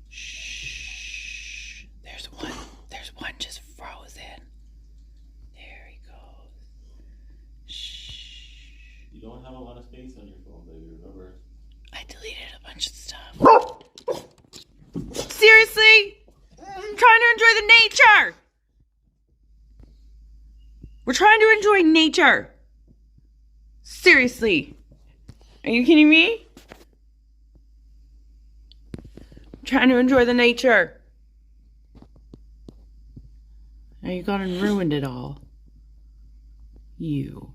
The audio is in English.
Shh. There's one. There's one just frozen. There he goes. Shh. You don't have a lot of space on your phone, baby. Remember? I deleted a bunch of stuff. Seriously? I'm trying to enjoy the nature. We're trying to enjoy nature. Seriously. Are you kidding me? I'm trying to enjoy the nature. Now you gone and ruined it all. You.